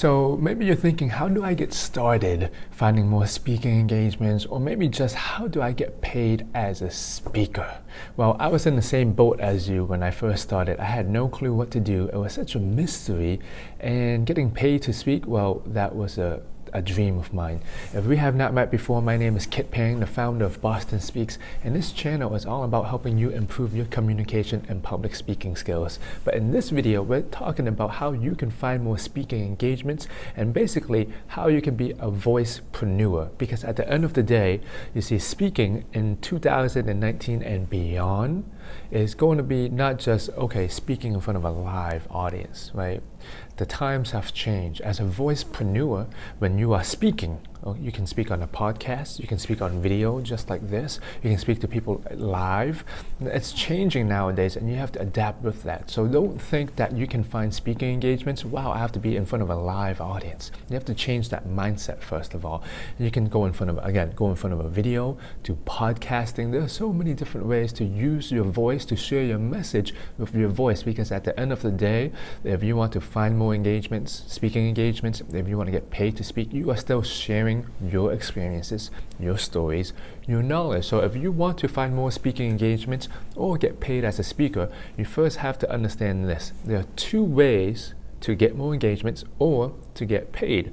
So maybe you're thinking, how do I get started finding more speaking engagements? Or maybe just how do I get paid as a speaker? Well, I was in the same boat as you when I first started. I had no clue what to do. It was such a mystery. And getting paid to speak, well, that was a dream of mine. If we have not met before, my name is Kit Pang, the founder of BostonSpeaks, and this channel is all about helping you improve your communication and public speaking skills. But in this video, we're talking about how you can find more speaking engagements and basically how you can be a voicepreneur. Because at the end of the day, you see, speaking in 2019 and beyond is going to be not just, speaking in front of a live audience, right? The times have changed. As a voicepreneur, when you are speaking, you can speak on a podcast, you can speak on video just like this, you can speak to people live. It's changing nowadays and you have to adapt with that. So don't think that you can find speaking engagements, wow, I have to be in front of a live audience. You have to change that mindset first of all. You can go in front of a video, to podcasting. There are so many different ways to use your voice, to share your message with your voice, because at the end of the day, if you want to find more engagements, speaking engagements, if you want to get paid to speak, you are still sharing your experiences, your stories, your knowledge. So if you want to find more speaking engagements or get paid as a speaker, you first have to understand this. There are two ways to get more engagements or to get paid.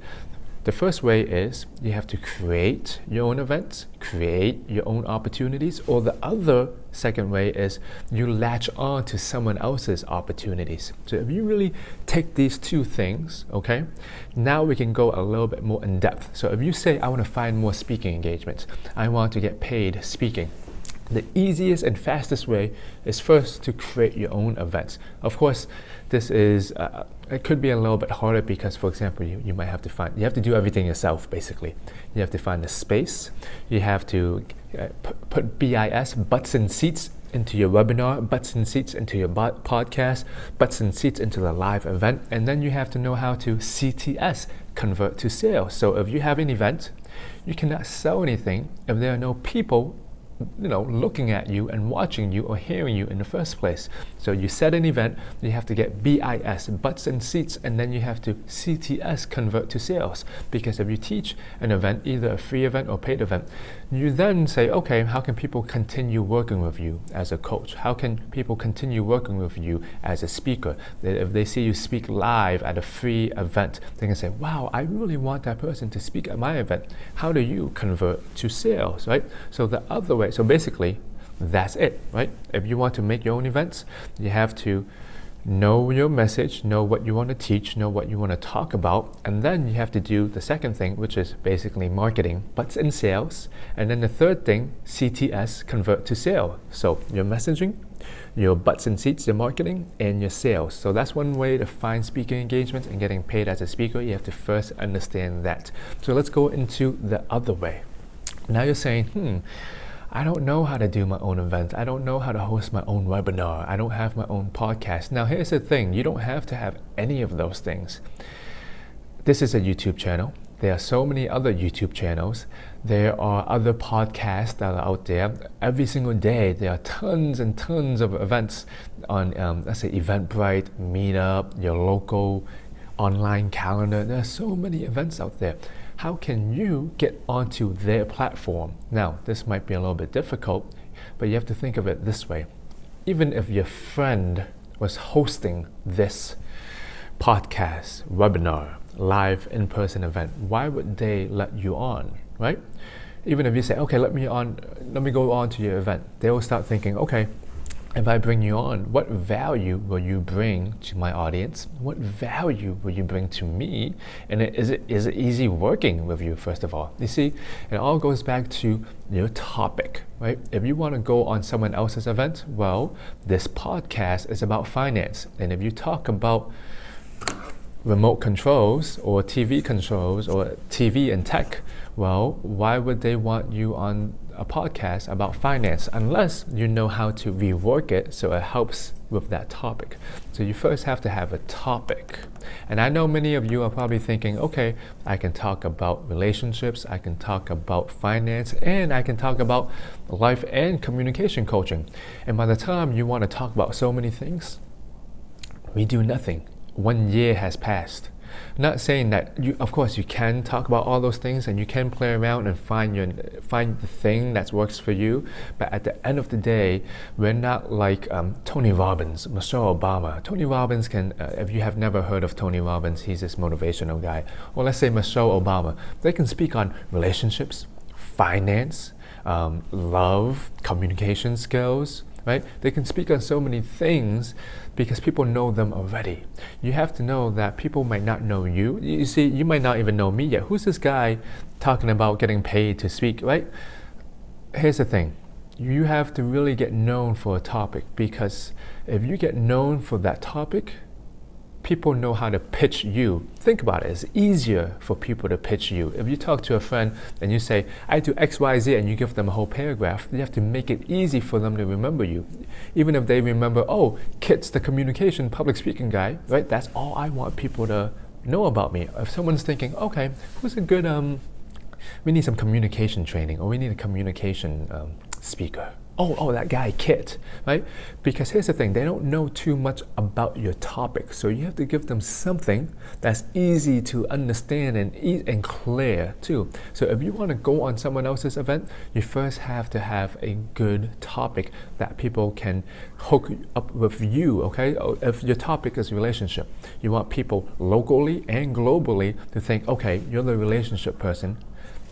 The first way is you have to create your own events, create your own opportunities, or the other second way is you latch on to someone else's opportunities. So if you really take these two things, now we can go a little bit more in depth. So if you say, I want to find more speaking engagements, I want to get paid speaking, the easiest and fastest way is first to create your own events. Of course, this is, it could be a little bit harder because, for example, you might have to you have to do everything yourself, basically. You have to find the space, you have to put BIS, butts and seats, into your webinar, butts and seats into your podcast, butts and seats into the live event, and then you have to know how to CTS, convert to sales. So if you have an event, you cannot sell anything if there are no people looking at you and watching you or hearing you in the first place. So you set an event, you have to get BIS, butts and seats, and then you have to CTS, convert to sales. Because if you teach an event, either a free event or paid event, you then say, how can people continue working with you as a coach? How can people continue working with you as a speaker? If they see you speak live at a free event, they can say, wow, I really want that person to speak at my event. How do you convert to sales, right? So the other way, so basically, that's it, right? If you want to make your own events, you have to know your message, know what you want to teach, know what you want to talk about, and then you have to do the second thing, which is basically marketing, butts and sales, and then the third thing, CTS, convert to sale. So your messaging, your butts and seats, your marketing, and your sales. So that's one way to find speaking engagements and getting paid as a speaker. You have to first understand that. So let's go into the other way. Now you're saying, I don't know how to do my own events. I don't know how to host my own webinar. I don't have my own podcast. Now here's the thing, you don't have to have any of those things. This is a YouTube channel. There are so many other YouTube channels. There are other podcasts that are out there. Every single day, there are tons and tons of events on, let's say, Eventbrite, Meetup, your local online calendar. There are so many events out there. How can you get onto their platform? Now, this might be a little bit difficult, but you have to think of it this way. Even if your friend was hosting this podcast, webinar, live in-person event, why would they let you on, right? Even if you say, let me go on to your event, they will start thinking, if I bring you on, what value will you bring to my audience? What value will you bring to me? And is it easy working with you, first of all? You see, it all goes back to your topic, right? If you want to go on someone else's event, well, this podcast is about finance. And if you talk about remote controls or TV controls or TV and tech, well, why would they want you on a podcast about finance unless you know how to rework it so it helps with that topic? So you first have to have a topic. And I know many of you are probably thinking, I can talk about relationships, I can talk about finance, and I can talk about life and communication coaching. And by the time you want to talk about so many things, we do nothing. 1 year has passed. Not saying that of course you can talk about all those things and you can play around and find the thing that works for you, but at the end of the day, we're not like Tony Robbins, Michelle Obama. Tony Robbins can, if you have never heard of Tony Robbins, he's this motivational guy. Or let's say Michelle Obama, they can speak on relationships, finance, love, communication skills, right? They can speak on so many things because people know them already. You have to know that people might not know you. You see, you might not even know me yet. Who's this guy talking about getting paid to speak, right? Here's the thing. You have to really get known for a topic, because if you get known for that topic, people know how to pitch you. Think about it. It's easier for people to pitch you. If you talk to a friend and you say, I do X, Y, Z, and you give them a whole paragraph, you have to make it easy for them to remember you. Even if they remember, oh, Kit's the communication, public speaking guy, right? That's all I want people to know about me. If someone's thinking, okay, who's a good, we need some communication training, or we need a communication speaker. Oh, that guy, Kit, right? Because here's the thing, they don't know too much about your topic. So you have to give them something that's easy to understand and clear too. So if you want to go on someone else's event, you first have to have a good topic that people can hook up with you, okay? If your topic is relationship, you want people locally and globally to think, okay, you're the relationship person,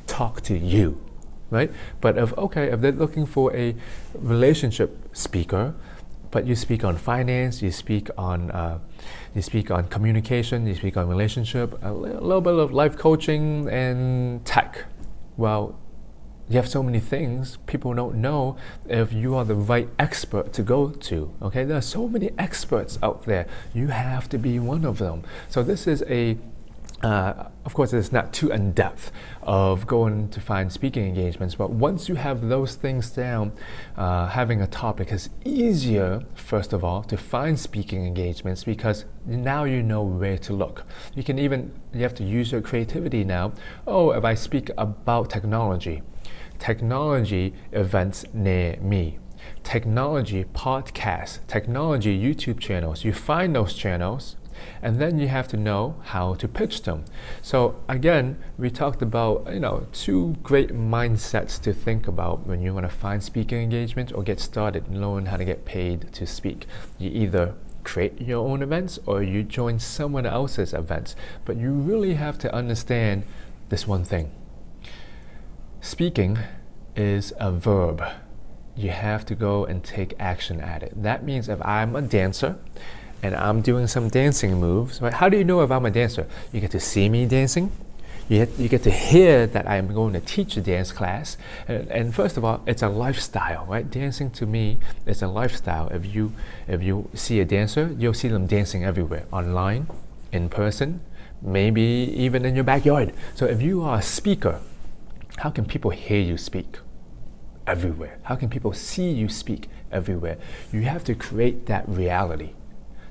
talk to you. Right? But if they're looking for a relationship speaker, but you speak on finance, you speak on communication, you speak on relationship, a little bit of life coaching and tech, well, you have so many things, people don't know if you are the right expert to go to. Okay, there are so many experts out there. You have to be one of them. So this is of course, it's not too in-depth of going to find speaking engagements, but once you have those things down, having a topic is easier, first of all, to find speaking engagements, because now you know where to look. You have to use your creativity now. Oh, if I speak about technology events near me, technology podcasts, technology YouTube channels, you find those channels, and then you have to know how to pitch them. So again, we talked about two great mindsets to think about when you want to find speaking engagements or get started and learn how to get paid to speak. You either create your own events or you join someone else's events, but you really have to understand this one thing. Speaking is a verb. You have to go and take action at it. That means if I'm a dancer and I'm doing some dancing moves, right? How do you know if I'm a dancer? You get to see me dancing. You get to hear that I'm going to teach a dance class. And first of all, it's a lifestyle, right? Dancing to me is a lifestyle. If you see a dancer, you'll see them dancing everywhere, online, in person, maybe even in your backyard. So if you are a speaker, how can people hear you speak? Everywhere. How can people see you speak? Everywhere. You have to create that reality.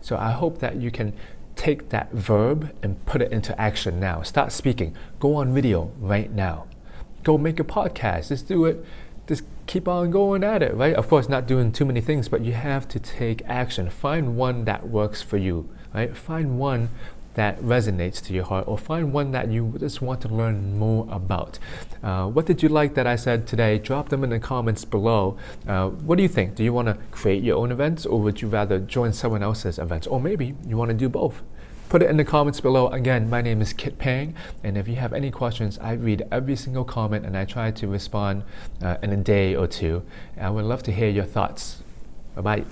So I hope that you can take that verb and put it into action now. Start speaking. Go on video right now. Go make a podcast. Just do it. Just keep on going at it, right? Of course, not doing too many things, but you have to take action. Find one that works for you, right? Find one that resonates to your heart, or find one that you just want to learn more about. What did you like that I said today? Drop them in the comments below. What do you think? Do you want to create your own events, or would you rather join someone else's events? Or maybe you want to do both. Put it in the comments below. Again, my name is Kit Pang, and if you have any questions, I read every single comment and I try to respond in a day or two. I would love to hear your thoughts. Bye-bye.